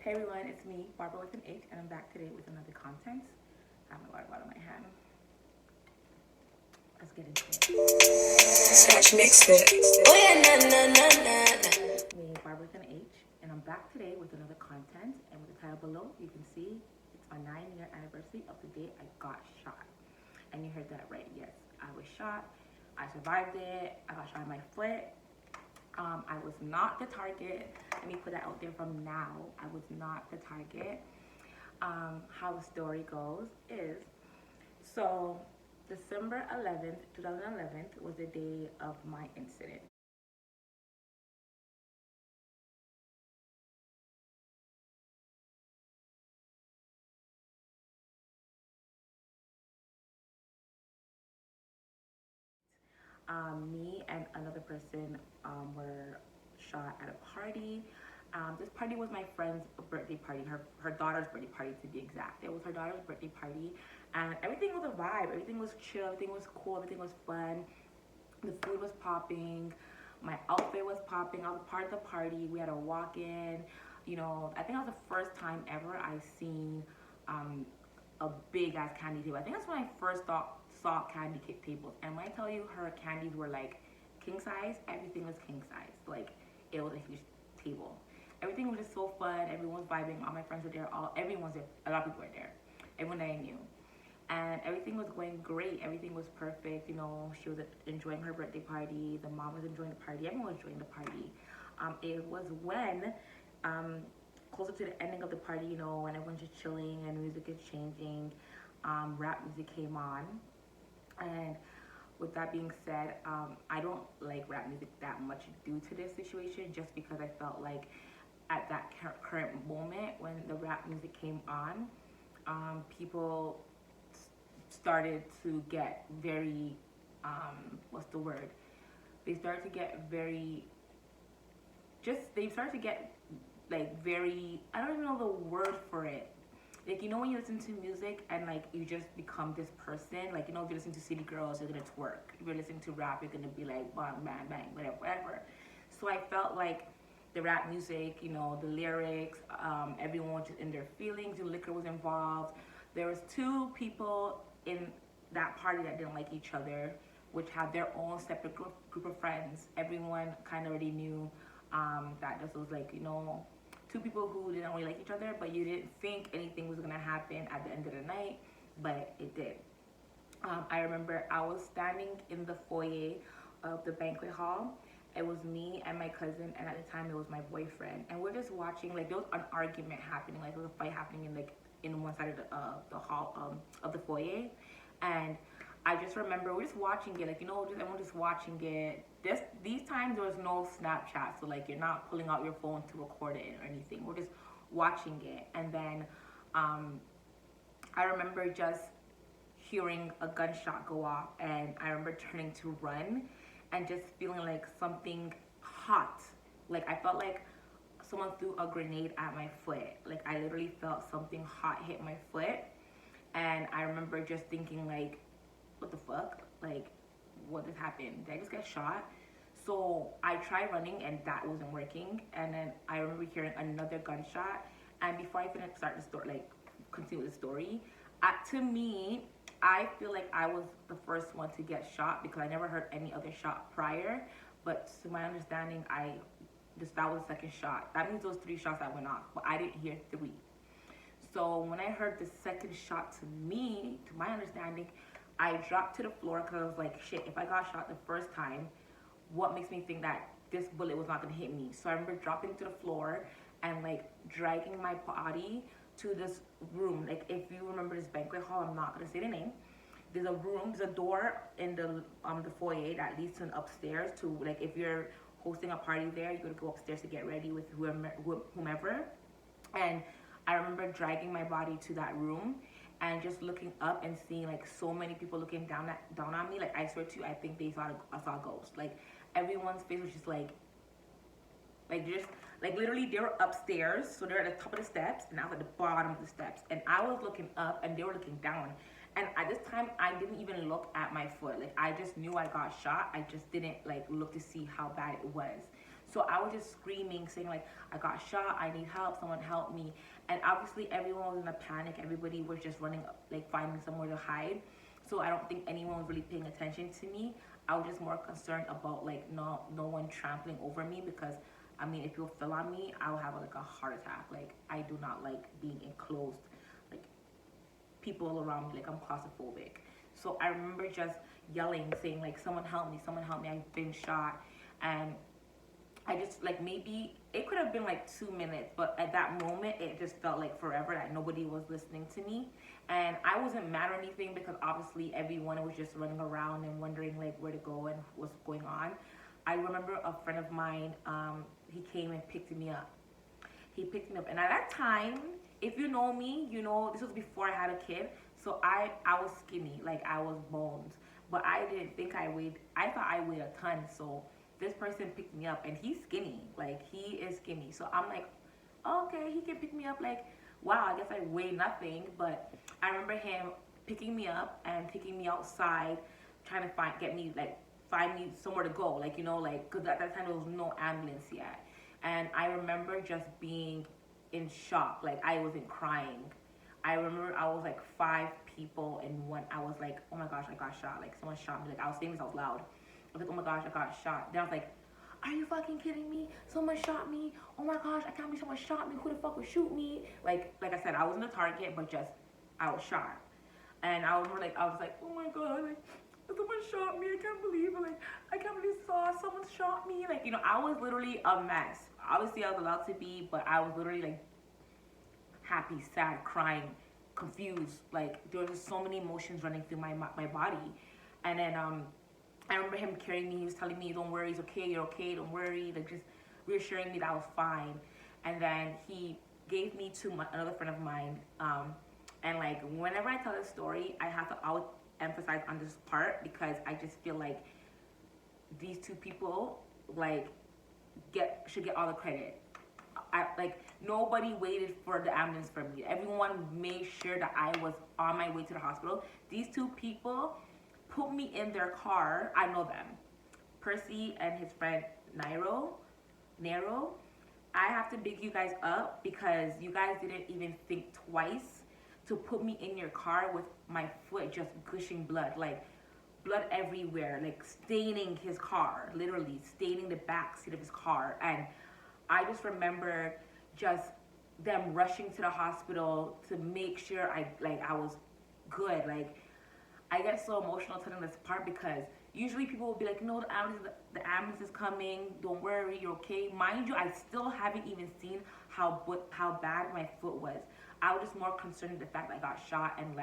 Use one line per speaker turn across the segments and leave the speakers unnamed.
Hey everyone, it's me, Barbara with an H, and I'm back today with another content. I have my water bottle in my hand. Let's get into it. It's me, Barbara with an H, and I'm back today with another content. And with the title below, you can see it's my 9-year anniversary of the day I got shot. And you heard that right, yes, I was shot. I survived it. I got shot in my foot. I was not the target. Let me put that out there from now. I was not the target. How the story goes is, so December 11th, 2011 was the day of my incident. Me and another person were shot at a party. This party was my friend's birthday party, her daughter's birthday party to be exact. It was her daughter's birthday party, and everything was a vibe. Everything was chill, everything was cool, everything was fun. The food was popping, my outfit was popping. I was part of the party. We had a walk-in. I think that was the first time ever I seen a big ass candy table. I think that's when I first saw candy tables. And when I tell you her candies were like king size, everything was king size. Like it was a huge table. Everything was just so fun. Everyone was vibing. All my friends were there. Everyone's there. A lot of people were there. Everyone that I knew. And everything was going great. Everything was perfect. She was enjoying her birthday party. The mom was enjoying the party. Everyone was enjoying the party. It was when closer to the ending of the party, when everyone's just chilling and music is changing, rap music came on. And with that being said, I don't like rap music that much due to this situation, just because I felt like at that current moment when the rap music came on, people started to get very, what's the word? They started to get very, they started to get like very, I don't even know the word for it. Like, when you listen to music and like you just become this person, like, if you listen to City Girls, you're gonna twerk. If you're listening to rap, you're gonna be like bang, bang, bang, whatever. So I felt like the rap music, the lyrics, everyone was just in their feelings. The liquor was involved. There was two people in that party that didn't like each other, which had their own separate group of friends. Everyone kind of already knew that this was like, two people who didn't really like each other, but you didn't think anything was gonna happen at the end of the night, but it did. I remember I was standing in the foyer of the banquet hall. It was me and my cousin, and at the time it was my boyfriend, and we're just watching. Like, there was an argument happening, like there was a fight happening in one side of the hall of the foyer, and I just remember we're just watching it, like, just everyone just watching it. These times there was no Snapchat, so like you're not pulling out your phone to record it or anything. We're just watching it, and then I remember just hearing a gunshot go off, and I remember turning to run, and just feeling like something hot. Like I felt like someone threw a grenade at my foot. Like I literally felt something hot hit my foot, and I remember just thinking like, what the fuck? Like, what just happened? Did I just get shot? So I tried running and that wasn't working. And then I remember hearing another gunshot. And before I finish start the story, like continue the story, to me, I feel like I was the first one to get shot because I never heard any other shot prior. But to my understanding, that was the second shot. That means those 3 shots that went off, but I didn't hear 3. So when I heard the second shot, to me, to my understanding, I dropped to the floor because I was like, shit, if I got shot the first time, what makes me think that this bullet was not going to hit me? So I remember dropping to the floor and like dragging my body to this room. Like, if you remember this banquet hall, I'm not going to say the name. There's a door in the foyer that leads to an upstairs to, like, if you're hosting a party there, you got to go upstairs to get ready with whomever. And I remember dragging my body to that room and just looking up and seeing like so many people looking down on me. Like, I swear to you, I think I saw a ghost. Like, everyone's face was just like just like literally they were upstairs, so they're at the top of the steps, and I was at the bottom of the steps, and I was looking up and they were looking down. And at this time, I didn't even look at my foot. Like, I just knew I got shot. I just didn't like look to see how bad it was. So I was just screaming, saying like, I got shot, I need help, someone help me. And obviously everyone was in a panic. Everybody was just running, like finding somewhere to hide. So I don't think anyone was really paying attention to me. I was just more concerned about like no one trampling over me, because I mean, if people fell on me, I would have like a heart attack. Like, I do not like being enclosed, like people around me. Like, I'm claustrophobic. So I remember just yelling, saying like, someone help me, I've been shot. And I just like, maybe it could have been like 2 minutes, but at that moment it just felt like forever, that nobody was listening to me. And I wasn't mad or anything, because obviously everyone was just running around and wondering like where to go and what's going on. I remember a friend of mine, he came and picked me up. He picked me up, and at that time, if you know me, you know this was before I had a kid. So I was skinny, like I was boned, but I didn't think I weighed. I thought I weighed a ton. So this person picked me up, and he's skinny, like he is skinny. So I'm like, okay, he can pick me up. Like, wow, I guess I weigh nothing. But I remember him picking me up and taking me outside, trying to find me somewhere to go, like, you know, like, because at that time there was no ambulance yet. And I remember just being in shock, like I wasn't crying. I remember I was like 5 people in one. I was like, oh my gosh, I got shot, like someone shot me. Like, I was saying this out loud. I was like, oh my gosh, I got shot. Then I was like, are you fucking kidding me? Someone shot me. Oh my gosh, I can't believe someone shot me. Who the fuck would shoot me? Like I said, I wasn't a target, but just I was shot. And I was like, oh my god, like someone shot me. I can't believe it. Like, I can't believe someone shot me. Like, you know, I was literally a mess. Obviously, I was allowed to be, but I was literally like happy, sad, crying, confused. Like, there was just so many emotions running through my body. And then I remember him carrying me. He was telling me, don't worry, it's okay, you're okay, don't worry. Like, just reassuring me that I was fine. And then he gave me to another friend of mine. And like, whenever I tell this story, I have to always emphasize on this part, because I just feel like these 2 people like should get all the credit. Like, nobody waited for the ambulance for me. Everyone made sure that I was on my way to the hospital. These 2 people put me in their car. I know them, Percy and his friend Nero. I have to big you guys up, because you guys didn't even think twice to put me in your car with my foot just gushing blood, like blood everywhere, like staining his car, literally staining the back seat of his car. And I just remember just them rushing to the hospital to make sure I was good. Like, I get so emotional telling this part, because usually people will be like, no, the ambulance is coming, don't worry, you're okay. Mind you, I still haven't even seen how bad my foot was. I was just more concerned with the fact that I got shot, and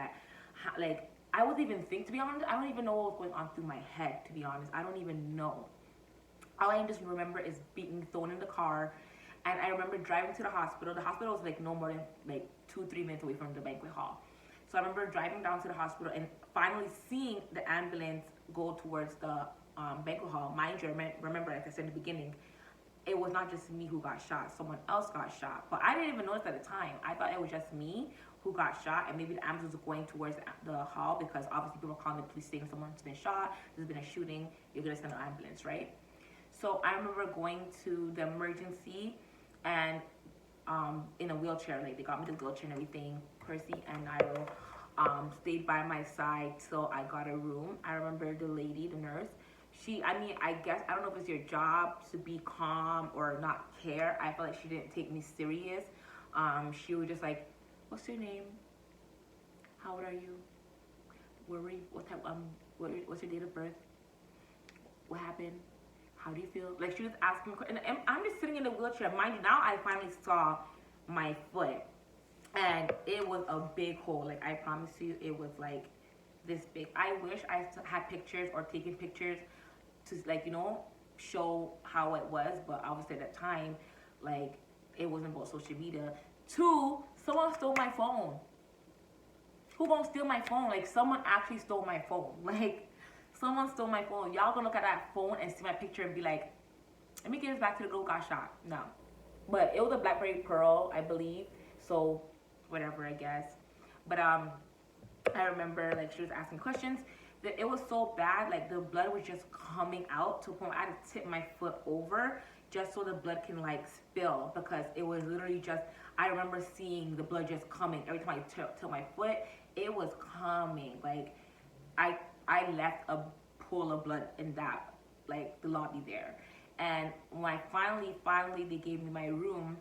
like I wasn't even think, to be honest, I don't even know what was going on through my head, to be honest. I don't even know. All I just remember is being thrown in the car, and I remember driving to the hospital. The hospital was like no more than like 2-3 minutes away from the banquet hall. So I remember driving down to the hospital and finally seeing the ambulance go towards the banquet hall. Mind you, remember, like I said in the beginning, it was not just me who got shot. Someone else got shot. But I didn't even notice at the time. I thought it was just me who got shot, and maybe the ambulance was going towards the hall, because obviously people were calling the police saying someone's been shot, there's been a shooting, you're going to send an ambulance, right? So I remember going to the emergency, and in a wheelchair, like they got me the wheelchair and everything. Percy and Nairo stayed by my side till I got a room. I remember the lady, the nurse, I guess, I don't know if it's your job to be calm or not care. I felt like she didn't take me serious. She was just like, what's your name? How old are you? Where were you? What type, what's your date of birth? What happened? How do you feel? Like, she was asking me, and I'm just sitting in the wheelchair. Mind you, now I finally saw my foot, and it was a big hole. Like, I promise you, it was like this big. I wish I had pictures or taken pictures to, like, you know, show how it was, but obviously at that time, like, it wasn't about social media. 2, someone stole my phone. Who gonna steal my phone? Like, someone actually stole my phone. Like, someone stole my phone. Y'all gonna look at that phone and see my picture and be like, let me give this back to the girl who got shot. No. But it was a BlackBerry Pearl, I believe. So, whatever, I guess. But I remember, like, she was asking questions. It was so bad, like, the blood was just coming out to a point I had to tip my foot over just so the blood can like spill, because it was literally just, I remember seeing the blood just coming every time I tilt my foot. It was coming. Like I I left a pool of blood in that, like the lobby there. And when I finally they gave me my room,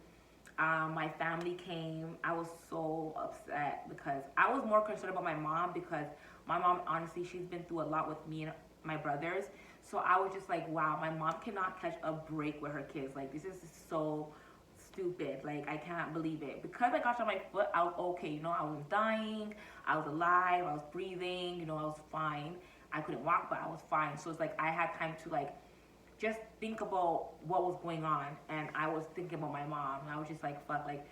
my family came. I was so upset because I was more concerned about my mom, because my mom, honestly, she's been through a lot with me and my brothers. So I was just like, wow, my mom cannot catch a break with her kids. Like, this is so stupid. Like, I can't believe it. Because I got shot on my foot, I was okay. You know, I wasn't dying. I was alive. I was breathing. You know, I was fine. I couldn't walk, but I was fine. So it's like I had time to like just think about what was going on, and I was thinking about my mom, and I was just like, fuck, like,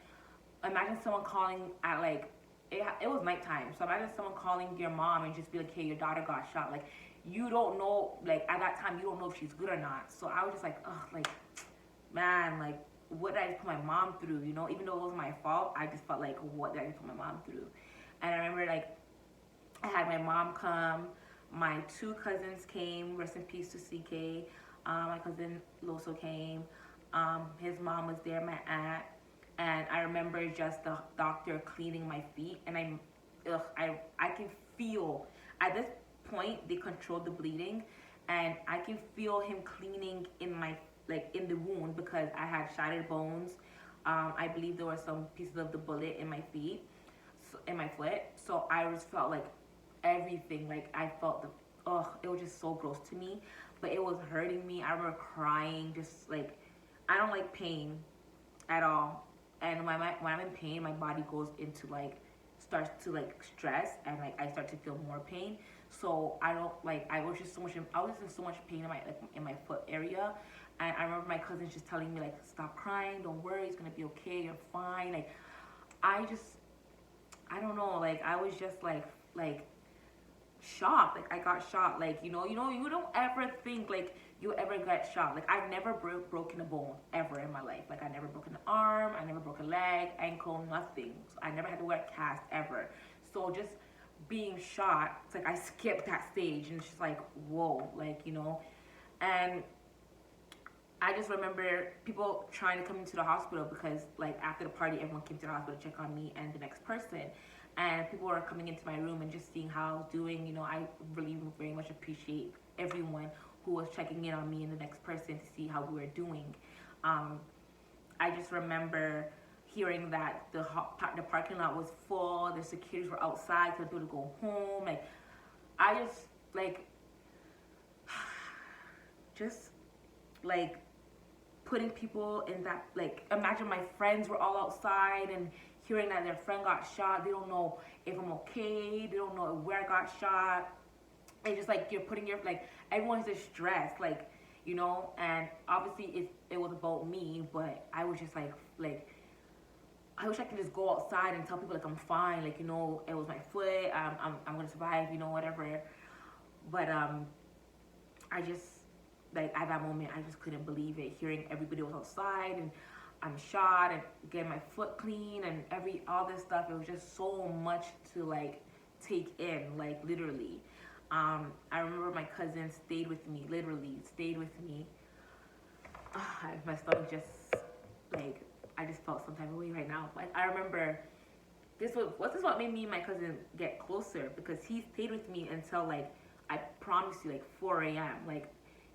imagine someone calling at like, it was nighttime, so imagine someone calling your mom and just be like, hey, your daughter got shot. Like, you don't know, like, at that time, you don't know if she's good or not. So I was just like, ugh, like, man, like, what did I put my mom through, you know? Even though it was my fault, I just felt like, what did I put my mom through? And I remember, like, I had my mom come, my two cousins came, rest in peace to CK. My cousin Loso came. His mom was there, my aunt, and I remember just the doctor cleaning my feet, and I can feel, at this point they controlled the bleeding, and I can feel him cleaning in my, like, in the wound, because I had shattered bones. I believe there were some pieces of the bullet in my feet, in my foot. So I just felt like everything. Like, I felt it was just so gross to me, but it was hurting me. I remember crying, just like, I don't like pain at all. And when I'm in pain, my body goes into like, starts to like stress, and like I start to feel more pain. So I don't like, I was in so much pain in my, like, in my foot area. And I remember my cousins just telling me like, stop crying, don't worry, it's gonna be okay, you're fine. Like, I don't know, like, I was just like shocked. Like, I got shot. Like, you don't ever think like you ever get shot. Like, I've never broken a bone ever in my life. Like, I never broken an arm, I never broke a leg, ankle, nothing. So I never had to wear a cast ever. So just being shot, it's like I skipped that stage, and it's just like, whoa, like, and I just remember people trying to come into the hospital, because like after the party, everyone came to the hospital to check on me and the next person. And people were coming into my room and just seeing how I was doing. I really very much appreciate everyone who was checking in on me and the next person to see how we were doing. I just remember hearing that the parking lot was full, the securities were outside, so people to go home. Like, I just like just like putting people in that, like, imagine my friends were all outside and hearing that their friend got shot. They don't know if I'm okay, they don't know where I got shot. It's just like you're putting your, like, everyone's just stressed, like, and obviously it was about me, but I was just like I wish I could just go outside and tell people like I'm fine, like, it was my foot, I'm gonna survive, whatever. But I just, like, at that moment, I just couldn't believe it, hearing everybody was outside and I'm shot and getting my foot clean and all this stuff. It was just so much to like take in, like, literally. I remember my cousin stayed with me, literally stayed with me. My stomach just, like, I just felt some type of way right now. Like, I remember this is what made me and my cousin get closer, because he stayed with me until, like, I promise you, like, 4 a.m. Like,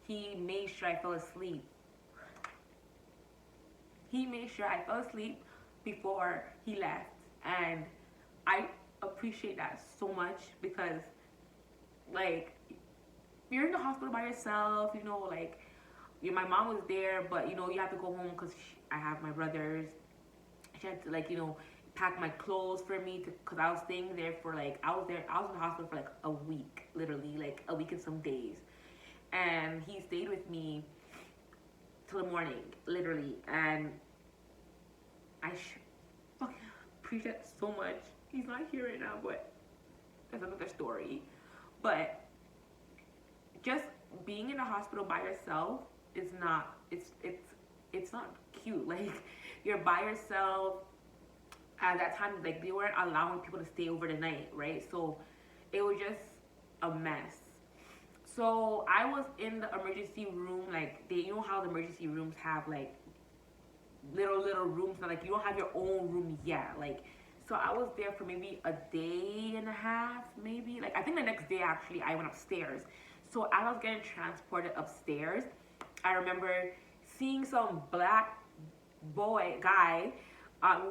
he made sure I fell asleep. He made sure I fell asleep before he left. And I appreciate that so much, because, like, you're in the hospital by yourself, like, my mom was there, but, you have to go home because I have my brothers. She had to, like, pack my clothes for me, because I was staying there for, like, I was in the hospital for, like, a week, literally, like, a week and some days. And he stayed with me till the morning, literally. And I fucking appreciate it so much. He's not here right now, but that's another story. But just being in a hospital by yourself is not, it's not cute. Like, you're by yourself. At that time, like, they weren't allowing people to stay over the night, right? So it was just a mess. So I was in the emergency room, like they, you know how the emergency rooms have like little rooms, but like you don't have your own room yet. Like, so I was there for maybe a day and a half, maybe. Like I think the next day actually I went upstairs. So as I was getting transported upstairs, I remember seeing some black guy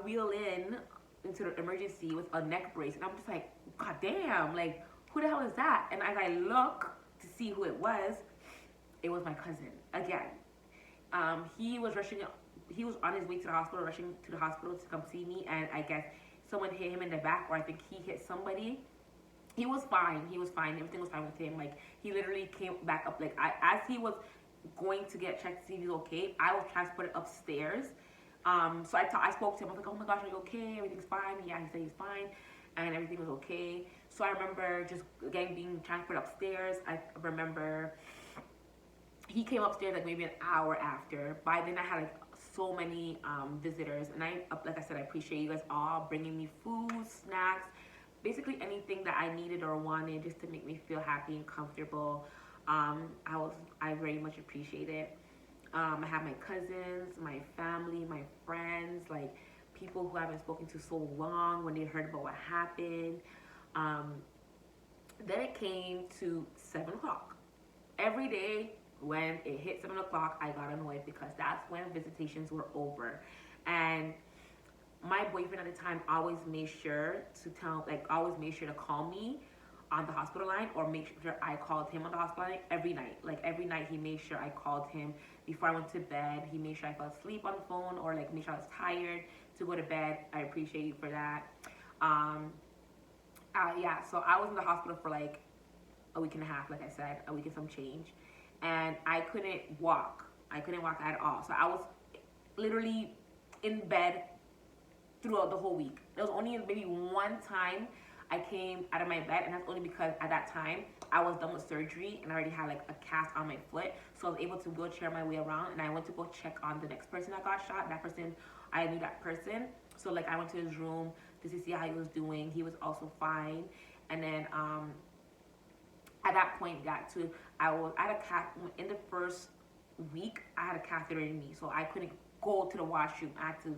wheel in into the emergency with a neck brace, and I'm just like, God damn, like who the hell is that? And as I look to see who it was my cousin again. He was rushing. He was on his way to the hospital, rushing to the hospital to come see me, and I guess someone hit him in the back, or I think he hit somebody. He was fine. He was fine. Everything was fine with him. Like he literally came back up. Like as he was going to get checked to see if he was okay, I was transported upstairs. So I spoke to him. I was like, oh my gosh, are you okay? Everything's fine. Yeah, he said he's fine, and everything was okay. So I remember just again being transported upstairs. I remember he came upstairs like maybe an hour after. By then I had like so many visitors, and like I said, I appreciate you guys all bringing me food, snacks, basically anything that I needed or wanted just to make me feel happy and comfortable. I very much appreciate it. I have my cousins, my family, my friends, like people who I haven't spoken to so long when they heard about what happened. Then it came to 7 o'clock. Every day when it hit 7 o'clock, I got annoyed because that's when visitations were over. And my boyfriend at the time always made sure to call me on the hospital line, or make sure I called him on the hospital line every night. Like every night he made sure I called him before I went to bed. He made sure I fell asleep on the phone, or like made sure I was tired to go to bed. I appreciate you for that. Yeah, so I was in the hospital for like a week and a half, like I said, a week and some change. And I couldn't walk. I couldn't walk at all. So I was literally in bed throughout the whole week. There was only maybe one time I came out of my bed, and that's only because at that time I was done with surgery and I already had like a cast on my foot, so I was able to wheelchair my way around. And I went to go check on the next person that got shot. That person, I knew that person, so like I went to his room just to see how he was doing. He was also fine. And then at that point, in the first week I had a catheter in me, so I couldn't go to the washroom. I had to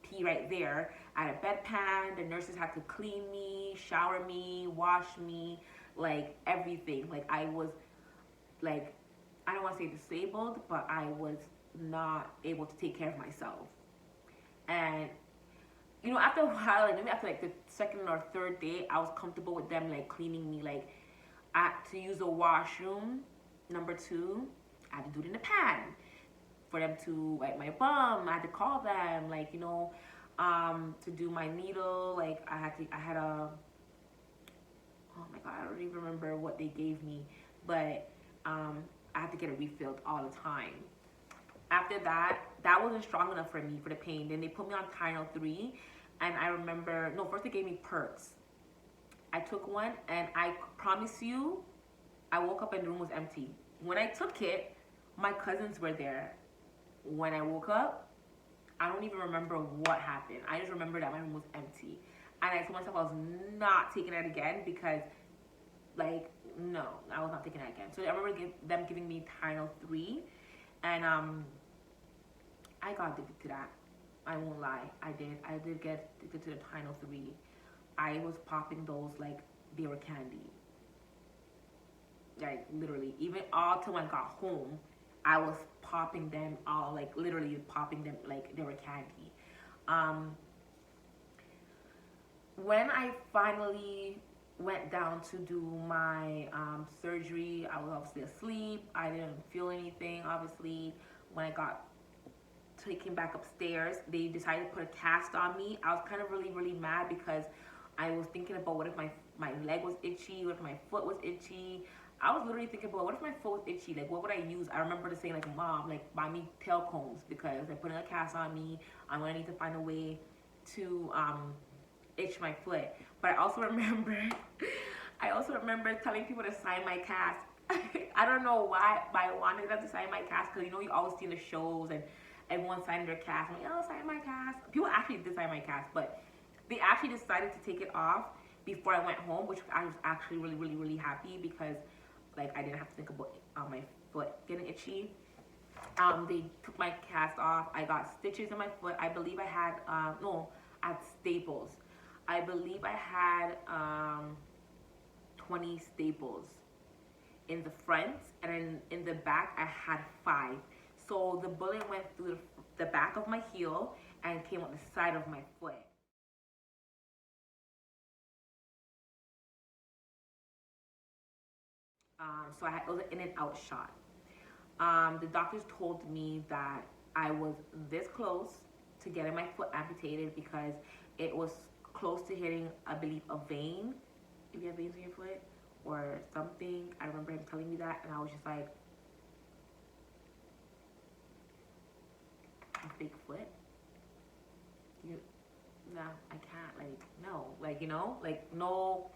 pee right there. I had a bedpan. The nurses had to clean me, shower me, wash me, like everything. Like I was, like, I don't want to say disabled, but I was not able to take care of myself. And you know, after a while, like maybe after like the second or third day, I was comfortable with them like cleaning me. Like to use the washroom, number 2, I had to do it in the pan. For them to wipe my bum, I had to call them, like, you know, to do my needle. Like I had a, oh my God, I don't even remember what they gave me, but I had to get it refilled all the time. After that wasn't strong enough for me for the pain. Then they put me on Tylenol 3, and I remember, no, first they gave me perks. I took one, and I promise you, I woke up and the room was empty. When I took it, my cousins were there. When I woke up, I don't even remember what happened. I just remember that my room was empty. And I told myself I was not taking it again because, like, no, I was not taking it again. So I remember them giving me Tylenol 3. And I got addicted to that. I won't lie. I did get addicted to the Tylenol 3. I was popping those like they were candy. Like, literally. Even all till I got home, I was popping them all, like literally popping them like they were candy. When I finally went down to do my surgery, I was obviously asleep. I didn't feel anything, obviously. When I got taken back upstairs, they decided to put a cast on me. I was kind of really mad because I was thinking about what if my leg was itchy, what if my foot was itchy. I was literally thinking about what if my foot was itchy, like what would I use? I remember saying like, Mom, like buy me tail combs because they're putting a cast on me. I'm gonna need to find a way to itch my foot. But I also remember telling people to sign my cast. I don't know why, but I wanted them to sign my cast because you know you always see in the shows and everyone signed their cast. I'm like, oh, sign my cast. People actually did sign my cast, but they actually decided to take it off before I went home, which I was actually really happy because like I didn't have to think about my foot getting itchy. They took my cast off. I got stitches in my foot. I believe I had no, I had staples. I believe I had 20 staples in the front, and in the back I had 5. So the bullet went through the back of my heel and came on the side of my foot. So it was an in and out shot. The doctors told me that I was this close to getting my foot amputated because it was close to hitting, I believe, a vein. If you have veins in your foot or something, I remember him telling me that, and I was just like, a fake foot? You, no, I can't. Like, no, like, like, no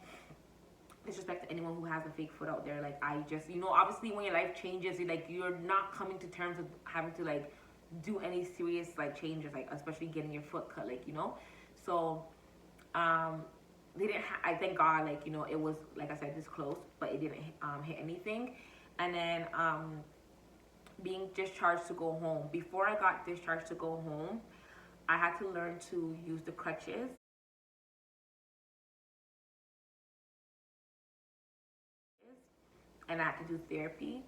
disrespect to anyone who has a fake foot out there. Like, I just, obviously when your life changes, you're not coming to terms with having to like do any serious like changes, like especially getting your foot cut, like, so they didn't I thank God, like, it was, like I said, this close, but it didn't hit anything. And then being discharged to go home. Before I got discharged to go home, I had to learn to use the crutches. And I had to do therapy.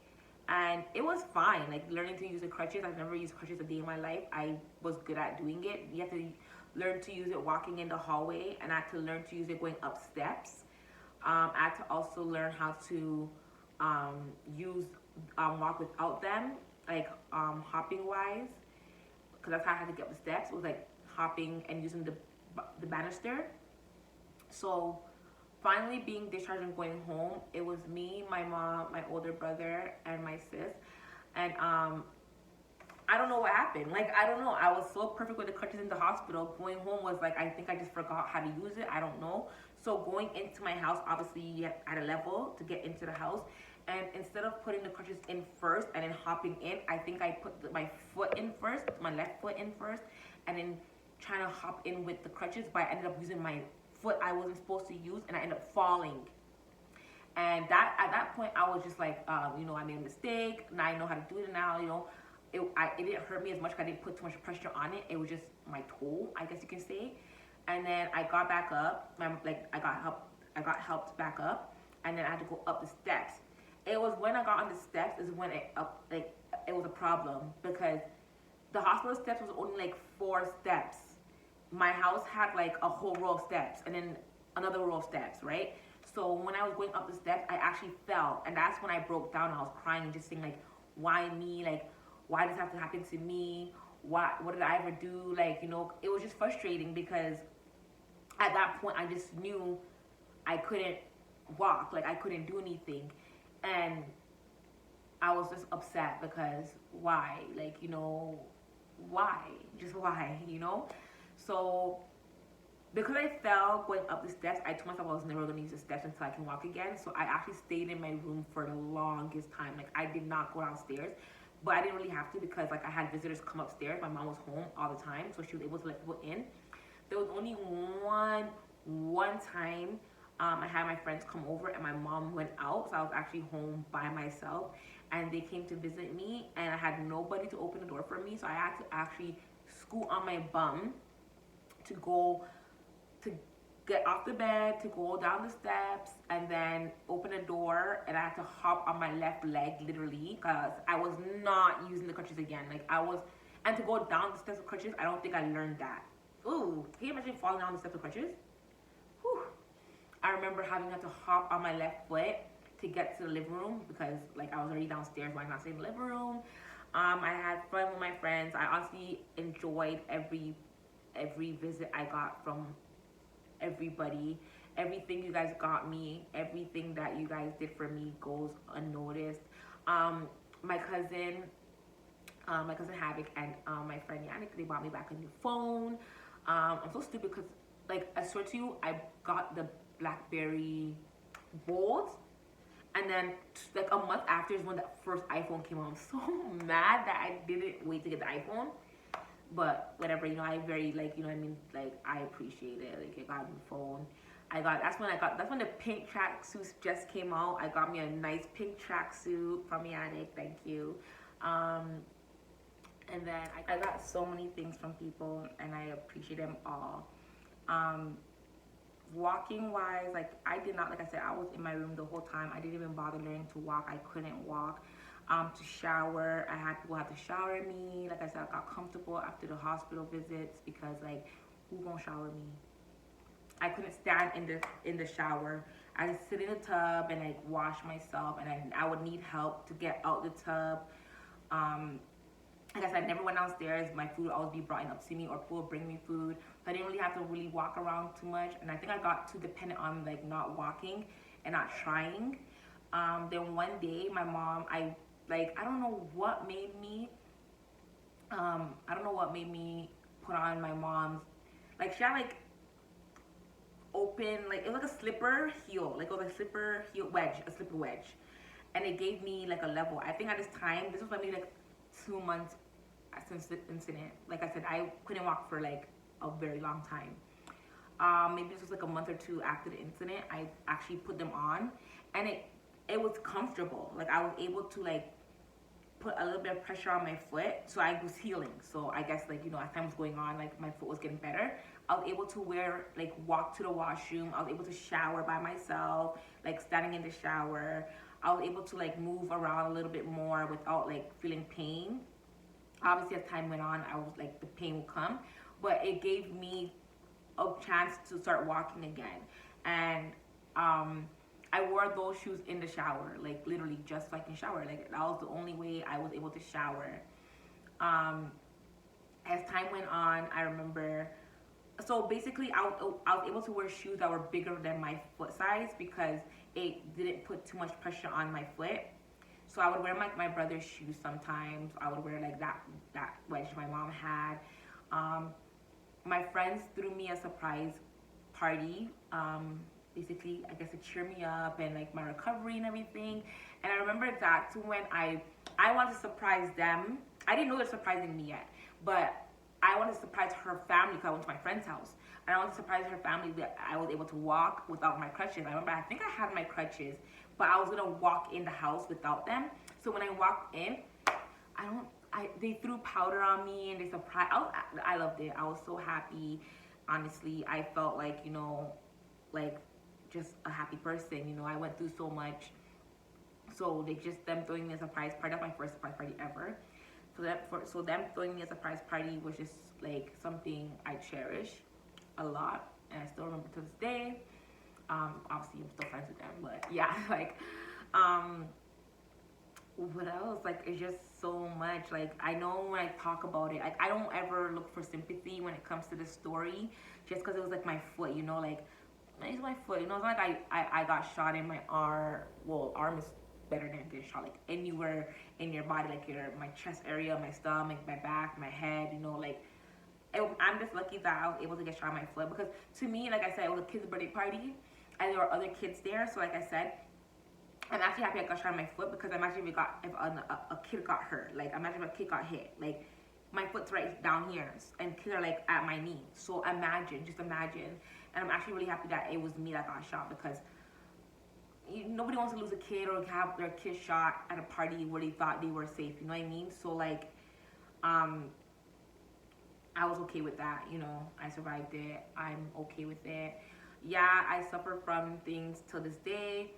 And it was fine, like learning to use the crutches. I've never used crutches a day in my life. I was good at doing it. You have to learn to use it walking in the hallway, and I had to learn to use it going up steps. I had to also learn how to use walk without them, like hopping wise, because that's how I had to get up the steps. It was like hopping and using the banister. So finally being discharged and going home, it was me, my mom, my older brother, and my sis. And I don't know what happened. Like, I don't know. I was so perfect with the crutches in the hospital. Going home was like, I think I just forgot how to use it. I don't know. So going into my house, obviously at a level to get into the house. And instead of putting the crutches in first and then hopping in, I think I put my foot in first, my left foot in first, and then trying to hop in with the crutches. But I ended up using my foot I wasn't supposed to use, and I ended up falling. And that at that point, I was just like, I made a mistake. Now I know how to do it now. It didn't hurt me as much because I didn't put too much pressure on it. It was just my toe, I guess you can say. And then I got back up. I got help. I got helped back up, and then I had to go up the steps. It was when I got on the steps is when it was a problem, because the hospital steps was only like 4 steps. My house had like a whole row of steps and then another row of steps, right? So when I was going up the steps, I actually fell, and that's when I broke down. I was crying and just saying like, why me? Like, why does this have to happen to me? What did I ever do? Like, it was just frustrating because at that point I just knew I couldn't walk, like I couldn't do anything. And I was just upset because why? Like, why? Just why, So because I fell going up the steps, I told myself I was never going to use the steps until I can walk again. So I actually stayed in my room for the longest time. Like, I did not go downstairs, but I didn't really have to because like I had visitors come upstairs. My mom was home all the time, so she was able to let people in. There was only one time I had my friends come over and my mom went out, so I was actually home by myself, and they came to visit me, and I had nobody to open the door for me, so I had to actually scoot on my bum to get off the bed, to go down the steps, and then open the door, and I had to hop on my left leg, literally, because I was not using the crutches again. And to go down the steps with crutches, I don't think I learned that. Ooh, can you imagine falling down the steps with crutches? Whew. I remember having to hop on my left foot to get to the living room because like I was already downstairs, why not stay in the living room? I had fun with my friends. I honestly enjoyed every visit I got from everybody. Everything you guys got me, everything that you guys did for me goes unnoticed. My cousin Havoc and my friend Yannick, they bought me back a new phone. I'm so stupid because like I swear to you, I got the BlackBerry Bold, and then like a month after is when the first iPhone came out. I'm so mad that I didn't wait to get the iPhone. But whatever, I very like, I mean, like I appreciate it. Like I got a new phone. That's when the pink tracksuits just came out. I got me a nice pink tracksuit from Yannick, thank you. Um, and then I got so many things from people, and I appreciate them all. Um, Walking wise, like I did not, like I said, I was in my room the whole time. I didn't even bother learning to walk. I couldn't walk. To shower, I had people have to shower me. Like I said, I got comfortable after the hospital visits because like who gonna shower me? I couldn't stand in the shower. I just sit in the tub and like wash myself, and I would need help to get out the tub. Um, like I said, I never went downstairs. My food would always be brought up to me, or people would bring me food. So I didn't really have to really walk around too much. And I think I got too dependent on like not walking and not trying. Then one day, my mom, I don't know what made me, I don't know what made me put on my mom's, like she had like open, like it was like a slipper heel, like it was a slipper heel wedge, a slipper wedge. And it gave me like a level. I think at this time, this was maybe like 2 months since the incident. Like I said, I couldn't walk for like a very long time. Maybe this was like a month or two after the incident. I actually put them on, and it was comfortable. Like I was able to like put a little bit of pressure on my foot, so I was healing. So I guess like as time was going on, like my foot was getting better. I was able to walk to the washroom. I was able to shower by myself, like standing in the shower. I was able to like move around a little bit more without like feeling pain. Obviously, as time went on, I was like the pain would come, but it gave me a chance to start walking again. And I wore those shoes in the shower, like literally just so I can shower. Like that was the only way I was able to shower. As time went on, I remember. So basically, I was able to wear shoes that were bigger than my foot size because it didn't put too much pressure on my foot. So I would wear my brother's shoes sometimes. I would wear like that wedge my mom had. My friends threw me a surprise party. Basically, I guess to cheer me up and like my recovery and everything. And I remember that's when I wanted to surprise them. I didn't know they're surprising me yet, but I wanted to surprise her family because I went to my friend's house. And I wanted to surprise her family that I was able to walk without my crutches. I remember I think I had my crutches, but I was gonna walk in the house without them. So when I walked in, they threw powder on me and they surprised. I loved it. I was so happy. Honestly, I felt like like just a happy person. I went through so much. So them throwing me a surprise party. That's my first surprise party ever. So them throwing me a surprise party was just like something I cherish a lot, and I still remember to this day. Obviously I'm still friends with them, but yeah, like, what else? Like, it's just so much. Like, I know when I talk about it, like, I don't ever look for sympathy when it comes to the story, just because it was like my foot, like, it's my foot, it's not like I got shot in my arm. Well, arm is better than getting shot, like anywhere in your body, like my chest area, my stomach, my back, my head, like, I'm just lucky that I was able to get shot in my foot, because to me, like I said, it was a kid's birthday party and there were other kids there. So like I said, I'm actually happy I got shot in my foot, because imagine if a kid got hurt. Like, imagine if a kid got hit. Like, my foot's right down here and kids are like at my knee. So just imagine. And I'm actually really happy that it was me that got shot, because nobody wants to lose a kid or have their kid shot at a party where they thought they were safe. You know what I mean? So like, I was okay with that. I survived it. I'm okay with it. Yeah, I suffer from things till this day.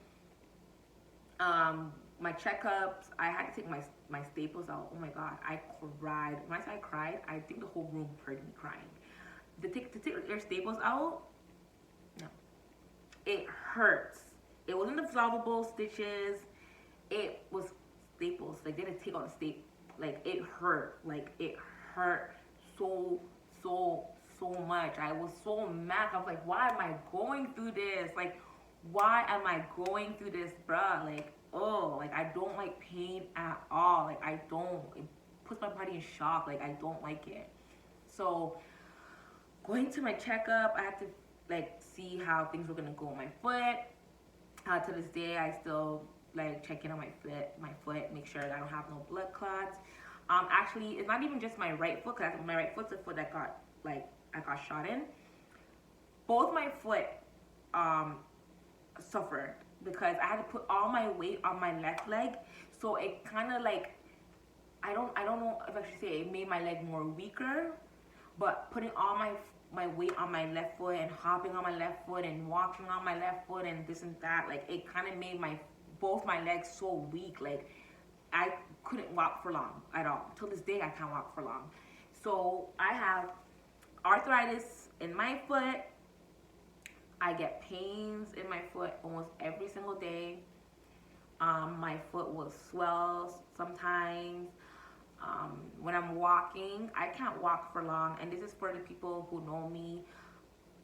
My checkups, I had to take my staples out. Oh my god, I cried. When I say I cried, I think the whole room heard me crying. To take your staples out, no, it hurts. It wasn't dissolvable stitches. It was staples. Like, they didn't take out the staple. Like, it hurt. Like, it hurt so much. I was so mad. I was like, why am I going through this? Like, why am I going through this, bruh? Like, like, I don't like pain at all. Like, I don't. It puts my body in shock. Like, I don't like it. So, going to my checkup, I had to, like, see how things were going to go with my foot. To this day, I still, like, check in on my foot, make sure that I don't have no blood clots. Actually, it's not even just my right foot, because my right foot's the foot that I got shot in. Both my foot um suffered because I had to put all my weight on my left leg. So it kind of like, I don't know if I should say it made my leg more weaker, but putting all my weight on my left foot and hopping on my left foot and walking on my left foot and this and that, like it kind of made my both my legs so weak. Like I couldn't walk for long at all. Till this day I can't walk for long. So I have arthritis in my foot. I get pains in my foot almost every single day. My foot will swell sometimes. When I'm walking, I can't walk for long. And this is for the people who know me.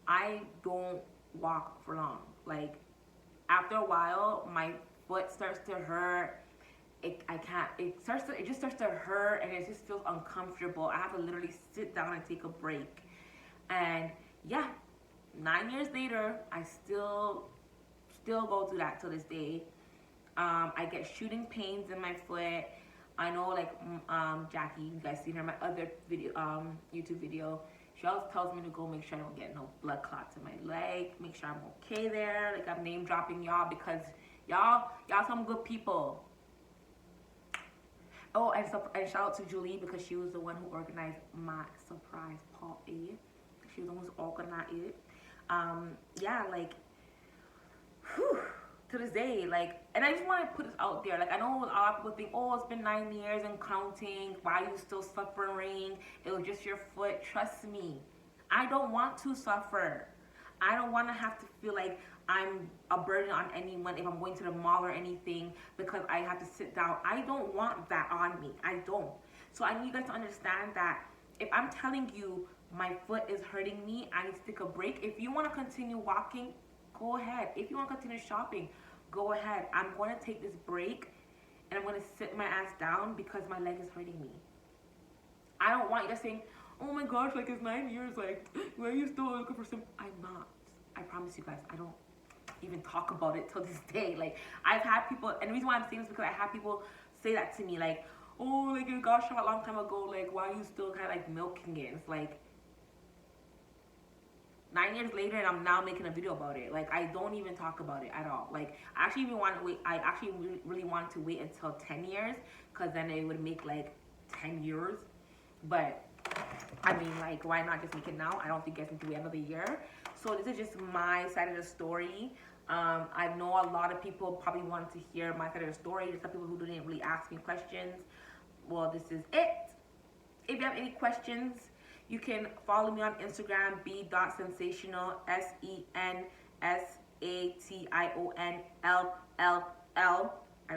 I don't walk for long. Like after a while, my foot starts to hurt. I can't. It just starts to hurt, and it just feels uncomfortable. I have to literally sit down and take a break. And yeah, 9 years later, I still go through that to this day. I get shooting pains in my foot. I know, like, Jackie, you guys seen her in my other video, YouTube video. She always tells me to go make sure I don't get no blood clots in my leg, make sure I'm okay there. Like, I'm name dropping y'all because y'all some good people. Oh, and shout out to Julie because she was the one who organized my surprise party. She was the one who organized it. Yeah, like, whew. To this day, like, and I just want to put this out there. Like, I know a lot of people think, oh, it's been 9 years and counting. Why are you still suffering? It was just your foot. Trust me, I don't want to suffer. I don't want to have to feel like I'm a burden on anyone if I'm going to the mall or anything because I have to sit down. I don't want that on me. I don't. So I need you guys to understand that if I'm telling you my foot is hurting me, I need to take a break. If you want to continue walking, go ahead. If you want to continue shopping, go ahead. I'm going to take this break and I'm going to sit my ass down because my leg is hurting me. I don't want you guys saying, oh my gosh, like it's 9 years, like, why are you still looking for some? I'm not. I promise you guys, I don't even talk about it till this day. Like, I've had people, and the reason why I'm saying this is because I have people say that to me, like, oh, like, you got shot a long time ago, like, why are you still kind of like milking it? It's like, 9 years later and I'm now making a video about it. Like, I don't even talk about it at all. Like, I actually even want to wait. I actually really wanted to wait until 10 years because then it would make like 10 years. But I mean, like, why not just make it now? I don't think you guys need to wait another year. So this is just my side of the story. I know a lot of people probably wanted to hear my side of the story. There's some people who didn't really ask me questions. Well, this is it. If you have any questions, you can follow me on Instagram, B.Sensationall, SENSATIONLLL. I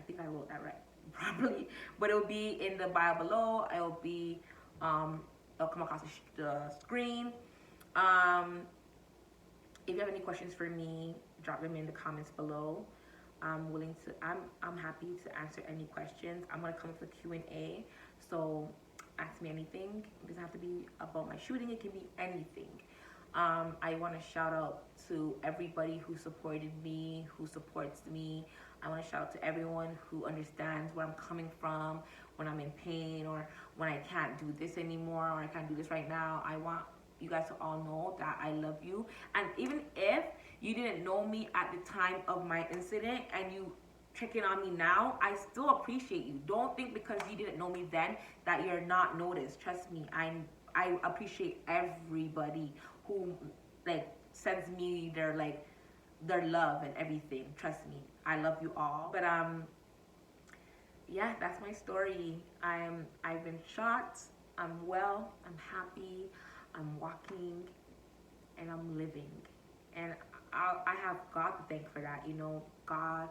think I wrote that right properly, but it will be in the bio below. It'll be it'll come across the screen. If you have any questions for me, drop them in the comments below. I'm happy to answer any questions. I'm gonna come with a Q&A, so ask me anything. It doesn't have to be about my shooting, it can be anything. I want to shout out to everybody who supported me, who supports me. I want to shout out to everyone who understands where I'm coming from when I'm in pain or when I can't do this anymore or I can't do this right now. I want you guys to all know that I love you. And even if you didn't know me at the time of my incident and you check in on me now, I still appreciate you. Don't think because you didn't know me then that you're not noticed. Trust me, I appreciate everybody who like sends me their love and everything. Trust me, I love you all. But yeah, that's my story. I've been shot. I'm well. I'm happy. I'm walking, and I'm living. And I have God to thank for that. You know, God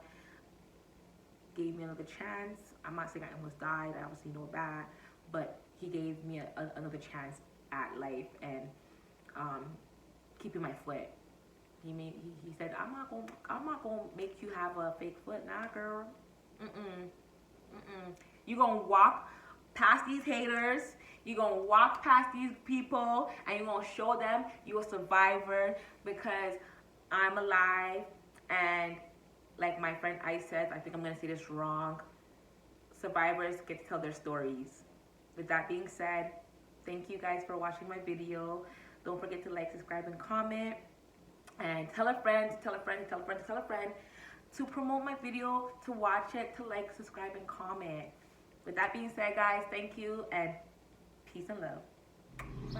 gave me another chance. I'm not saying I almost died. I obviously know that, but He gave me another chance at life and keeping my foot. He said, I'm not gonna make you have a fake foot, nah, girl. You gonna walk past these haters. You gonna walk past these people, and you gonna show them you a survivor because I'm alive. And like my friend Ice says, I think I'm gonna say this wrong, survivors get to tell their stories. With that being said, thank you guys for watching my video. Don't forget to like, subscribe, and comment. and tell a friend, to tell a friend, to tell a friend, to tell a friend to promote my video, to watch it, to like, subscribe, and comment. With that being said, guys, thank you and peace and love.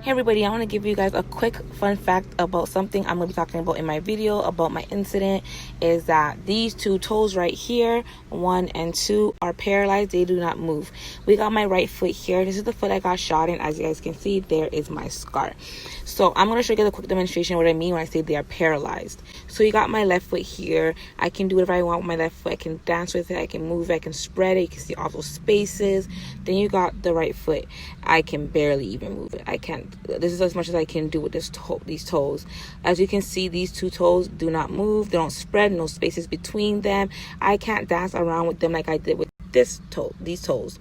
Hey everybody, I want to give you guys a quick fun fact about something I'm going to be talking about in my video about my incident. Is that these two toes right here, 1 and 2, are paralyzed. They do not move. We got my right foot here. This is the foot I got shot in. As you guys can see, there is my scar. So I'm going to show you guys a quick demonstration what I mean when I say they are paralyzed. So you got my left foot here. I can do whatever I want with my left foot. I can dance with it. I can move it. I can spread it. You can see all those spaces. Then you got the right foot. I can barely even move it. I can't. This is as much as I can do with these toes. As you can see, these two toes do not move. They don't spread. No spaces between them. I can't dance around with them like I did with these toes.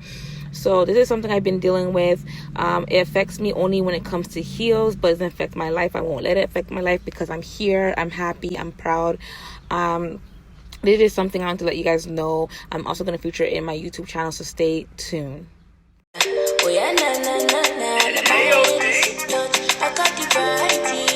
So this is something I've been dealing with. It affects me only when it comes to heels, but it doesn't affect my life. I won't let it affect my life because I'm here. I'm happy. I'm proud. This is something I want to let you guys know. I'm also going to feature it in my YouTube channel, so stay tuned. Oh yeah, na na na na, I got the variety.